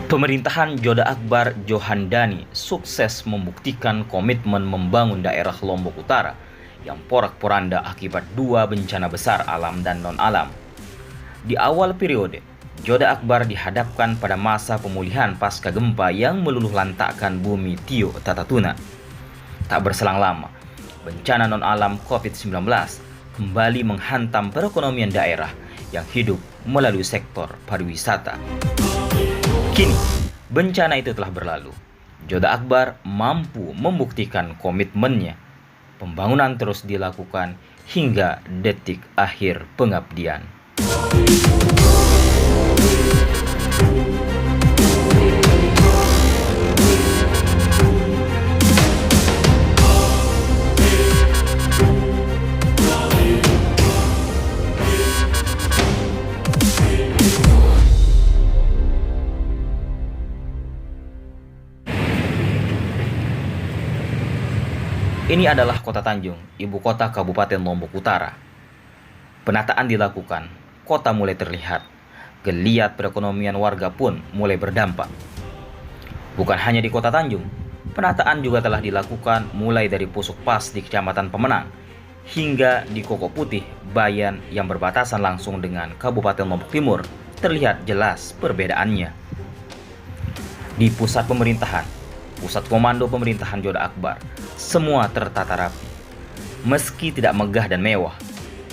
Pemerintahan Joda Akbar Johandani sukses membuktikan komitmen membangun daerah Lombok Utara yang porak-poranda akibat dua bencana besar alam dan non-alam. Di awal periode, Joda Akbar dihadapkan pada masa pemulihan pasca gempa yang meluluh lantakkan bumi Tio Tatatuna. Tak berselang lama, bencana non-alam COVID-19 kembali menghantam perekonomian daerah yang hidup melalui sektor pariwisata. Kini, bencana itu telah berlalu. Joda Akbar mampu membuktikan komitmennya. Pembangunan terus dilakukan hingga detik akhir pengabdian. Ini adalah Kota Tanjung, ibu kota Kabupaten Lombok Utara. Penataan dilakukan, kota mulai terlihat. Geliat perekonomian warga pun mulai berdampak. Bukan hanya di Kota Tanjung, penataan juga telah dilakukan mulai dari Pusuk Pas di Kecamatan Pemenang hingga di Koko Putih, Bayan yang berbatasan langsung dengan Kabupaten Lombok Timur. Terlihat jelas perbedaannya. Di pusat pemerintahan, pusat komando pemerintahan Joda Akbar, semua tertata rapi. Meski tidak megah dan mewah,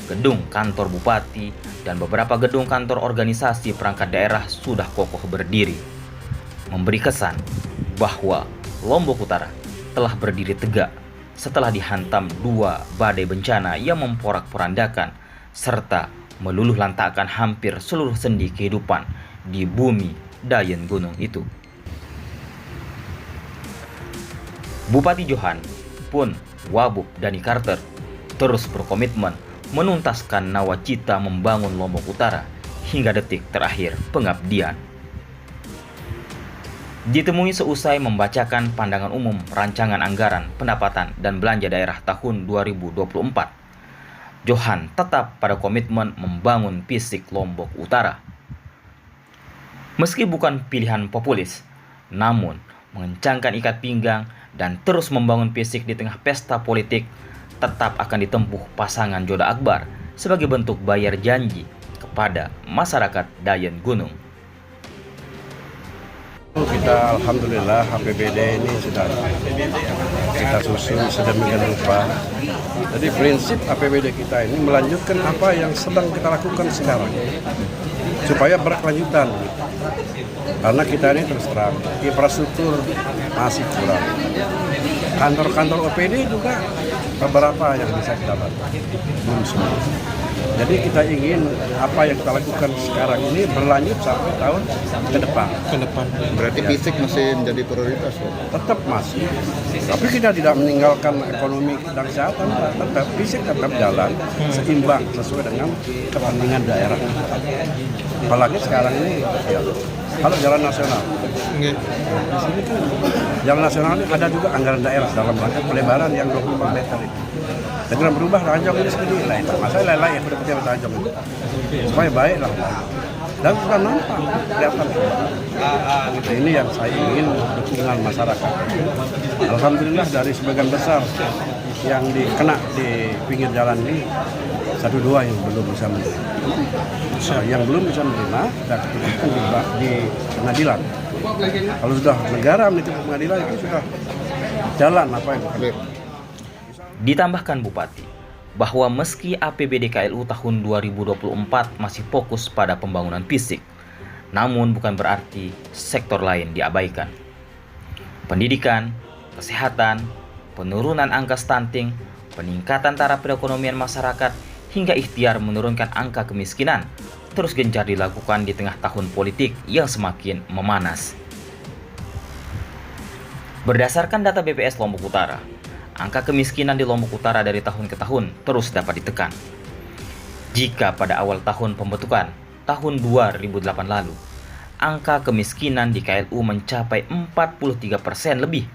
gedung kantor bupati dan beberapa gedung kantor organisasi perangkat daerah sudah kokoh berdiri, memberi kesan bahwa Lombok Utara telah berdiri tegak setelah dihantam dua badai bencana yang memporak-porandakan serta meluluh lantakkan hampir seluruh sendi kehidupan di bumi Dayen Gunung itu. Bupati Johan pun Wabub Dani Carter terus berkomitmen menuntaskan nawacita membangun Lombok Utara hingga detik terakhir pengabdian. Ditemui seusai membacakan pandangan umum rancangan anggaran pendapatan dan belanja daerah tahun 2024, Johan tetap pada komitmen membangun fisik Lombok Utara. Meski bukan pilihan populis, namun mengencangkan ikat pinggang dan terus membangun fisik di tengah pesta politik tetap akan ditempuh pasangan Joda Akbar sebagai bentuk bayar janji kepada masyarakat Dayen Gunung. Kita alhamdulillah APBD ini sudah kita susun sedemikian rupa. Jadi prinsip APBD kita ini melanjutkan apa yang sedang kita lakukan sekarang supaya berkelanjutan. Karena kita ini terus terang infrastruktur masih kurang. Kantor-kantor OPD juga beberapa yang bisa kita bantu, belum semua. Jadi kita ingin apa yang kita lakukan sekarang ini berlanjut sampai tahun ke depan. Berarti Ya. fisik masih menjadi prioritas, Pak? Tetap masih. Tapi kita tidak meninggalkan ekonomi dan kesehatan, tetap fisik tetap jalan seimbang sesuai dengan kepentingan daerah. Apalagi sekarang ini ya, kalau jalan nasional, di sini kan jalan nasional ini ada juga anggaran daerah dalam rangka pelebaran yang 24 meter itu. Dengan berubah Tanjung ini sendiri lain, masalah lain yang berdekat Tanjung itu supaya baik lah. Dan sudah nampak kelihatan. Ini yang saya ingin dukungan masyarakat. Alhamdulillah dari sebagian besar yang dikena di pinggir jalan ini satu dua yang belum bisa menerima. Yang belum bisa menerima dan keputusan di pengadilan. Kalau sudah negara menitip pengadilan itu sudah jalan apa yang kita. Ditambahkan Bupati bahwa meski APBD KLU tahun 2024 masih fokus pada pembangunan fisik, namun bukan berarti sektor lain diabaikan. Pendidikan, kesehatan, penurunan angka stunting, peningkatan taraf perekonomian masyarakat, hingga ikhtiar menurunkan angka kemiskinan terus gencar dilakukan di tengah tahun politik yang semakin memanas. Berdasarkan data BPS Lombok Utara, angka kemiskinan di Lombok Utara dari tahun ke tahun terus dapat ditekan. Jika pada awal tahun pembentukan, tahun 2008 lalu, angka kemiskinan di KLU mencapai 43% lebih,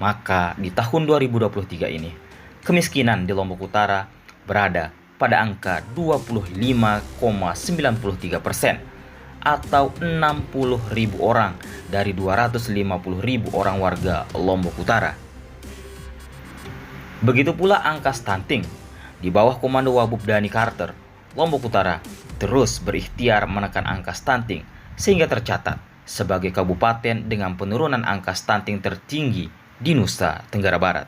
maka di tahun 2023 ini, kemiskinan di Lombok Utara berada pada angka 25,93%, atau 60.000 orang dari 250.000 orang warga Lombok Utara. Begitu pula angka stunting. Di bawah komando Wabub Dhani Carter, Lombok Utara terus berikhtiar menekan angka stunting sehingga tercatat sebagai kabupaten dengan penurunan angka stunting tertinggi di Nusa Tenggara Barat.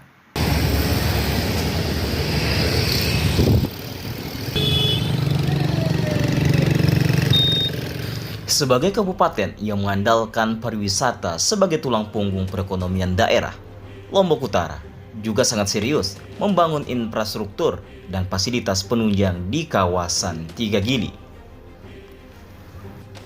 Sebagai kabupaten yang mengandalkan pariwisata sebagai tulang punggung perekonomian daerah, Lombok Utara juga sangat serius membangun infrastruktur dan fasilitas penunjang di kawasan Tiga Gili.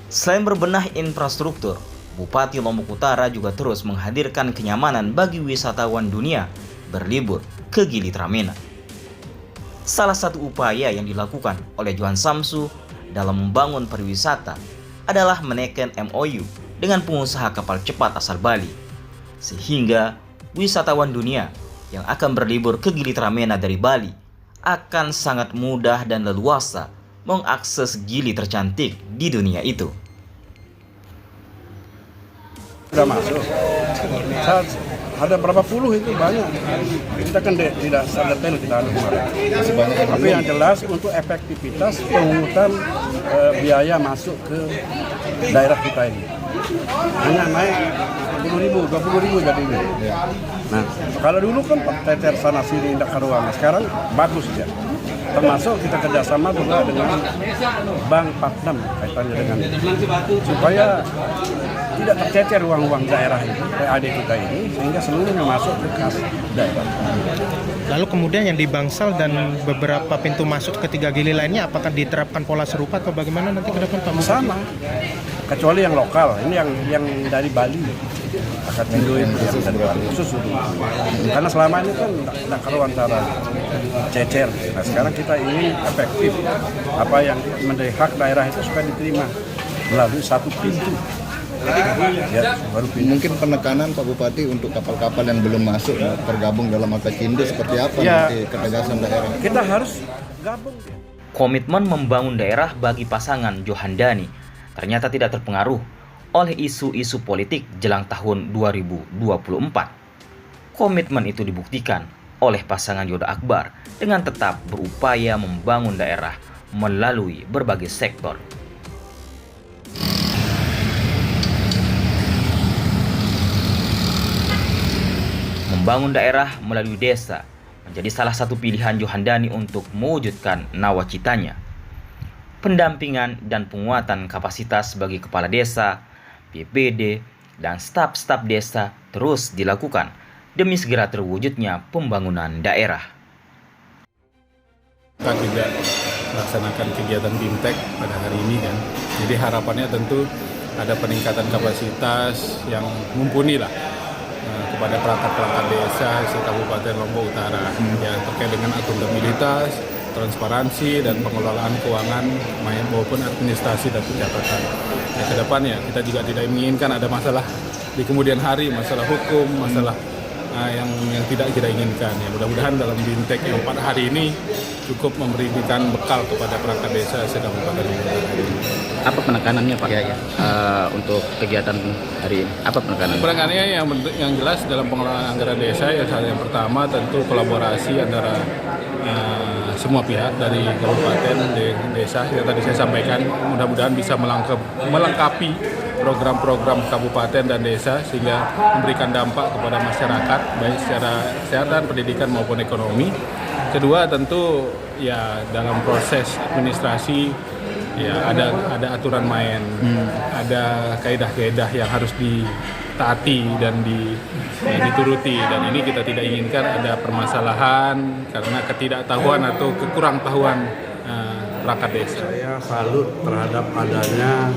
Selain berbenah infrastruktur, Bupati Lombok Utara juga terus menghadirkan kenyamanan bagi wisatawan dunia berlibur ke Gili Tramenah. Salah satu upaya yang dilakukan oleh Johan Samsu dalam membangun pariwisata adalah menekan MOU dengan pengusaha kapal cepat asal Bali, sehingga wisatawan dunia yang akan berlibur ke Gili Tramenah dari Bali akan sangat mudah dan leluasa mengakses Gili tercantik di dunia itu. Sudah masuk. Ada berapa puluh itu banyak. Kita kan tidak detail kita ada kemarin. Tapi yang jelas untuk efektivitas penghutang biaya masuk ke daerah kita ini. Hanya naik 10.000, 20.000 jadi ini. Nah, kalau dulu kan teter sana sini tidak karuan. Sekarang bagus ya. Termasuk kita kerjasama juga dengan Bank Patnam kaitannya dengan supaya tidak tercecer uang-uang daerah ini, PAD kita ini, sehingga seluruhnya masuk ke kas daerah. Lalu kemudian yang di Bangsal dan beberapa pintu masuk ke Tiga Gili lainnya, apakah diterapkan pola serupa atau bagaimana nanti ke depan Pak? Sama, kecuali yang lokal, ini yang dari Bali. Akad Indo itu yang dari Bali khusus untuk. Karena selama ini kan tidak karuan cara cecer. Nah sekarang kita ingin efektif. Apa yang menjadi hak daerah itu supaya diterima melalui satu pintu. Ya, baru Mungkin penekanan Pak Bupati untuk kapal-kapal yang belum masuk tergabung dalam Apexindo seperti apa ya, nanti ketegasan daerah? Kita harus gabung. Komitmen membangun daerah bagi pasangan Johan Dhani ternyata tidak terpengaruh oleh isu-isu politik jelang tahun 2024. Komitmen itu dibuktikan oleh pasangan Yoda Akbar dengan tetap berupaya membangun daerah melalui berbagai sektor. Membangun daerah melalui desa menjadi salah satu pilihan Johan Dhani untuk mewujudkan nawacitanya. Pendampingan dan penguatan kapasitas bagi kepala desa, BPD, dan staf-staf desa terus dilakukan demi segera terwujudnya pembangunan daerah. Kita juga melaksanakan kegiatan BIMTEK pada hari ini kan. Jadi harapannya tentu ada peningkatan kapasitas yang mumpuni lah kepada perangkat-perangkat desa se-Kabupaten Lombok Utara ya, terkait dengan akuntabilitas, transparansi dan pengelolaan keuangan maupun administrasi dan pencatatan. Ya, ke depannya kita juga tidak menginginkan ada masalah di kemudian hari, masalah hukum, masalah yang tidak kita inginkan. Ya, mudah-mudahan dalam BIMTEK yang pada hari ini cukup memberikan bekal kepada perangkat desa se-Kabupaten Lombok Utara. Apa penekanannya Pak untuk kegiatan hari ini? Apa penekanannya? Penekanannya yang jelas dalam pengelolaan anggaran desa yang pertama tentu kolaborasi antara semua pihak dari kabupaten, desa yang tadi saya sampaikan, mudah-mudahan bisa melengkapi program-program kabupaten dan desa sehingga memberikan dampak kepada masyarakat baik secara kesehatan, pendidikan maupun ekonomi. Kedua tentu ya dalam proses administrasi ya ada aturan main, ada kaidah-kaidah yang harus ditaati dan dituruti, dan ini kita tidak inginkan ada permasalahan karena ketidaktahuan atau kekurangtahuan perangkat desa. Saya salut terhadap adanya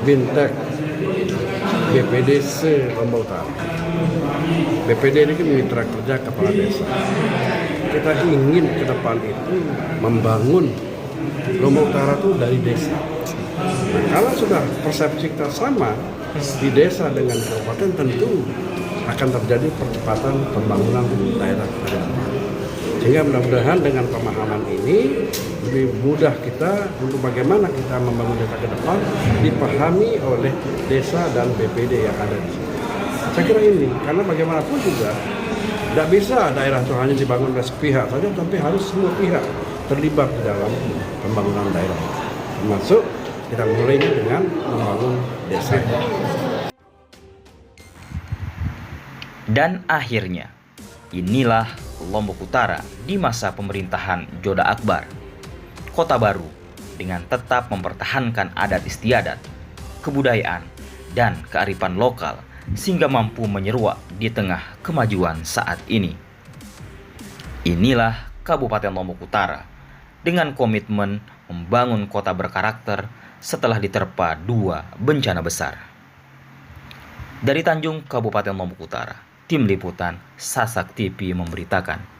BIMTEK BPD se-Lombok Utara. BPD ini kan mitra kerja kepala desa. Kita ingin ke depan itu membangun Lombok Utara itu dari desa. Nah, kalau sudah persepsi kita sama di desa dengan kabupaten, tentu akan terjadi percepatan pembangunan daerah. Sehingga mudah-mudahan dengan pemahaman ini lebih mudah kita untuk bagaimana kita membangun desa ke depan dipahami oleh desa dan BPD yang ada di sini. Saya kira ini, karena bagaimanapun juga tidak bisa daerah itu hanya dibangun oleh sepihak saja, tapi harus semua pihak terlibat di dalam pembangunan daerah. Termasuk kita mulainya dengan membangun desa. Dan akhirnya, inilah Lombok Utara di masa pemerintahan Joda Akbar. Kota baru dengan tetap mempertahankan adat istiadat, kebudayaan, dan kearifan lokal sehingga mampu menyeruak di tengah kemajuan saat ini. Inilah Kabupaten Lombok Utara dengan komitmen membangun kota berkarakter setelah diterpa 2 bencana besar. Dari Tanjung, Kabupaten Lombok Utara, Tim Liputan Sasak TV memberitakan.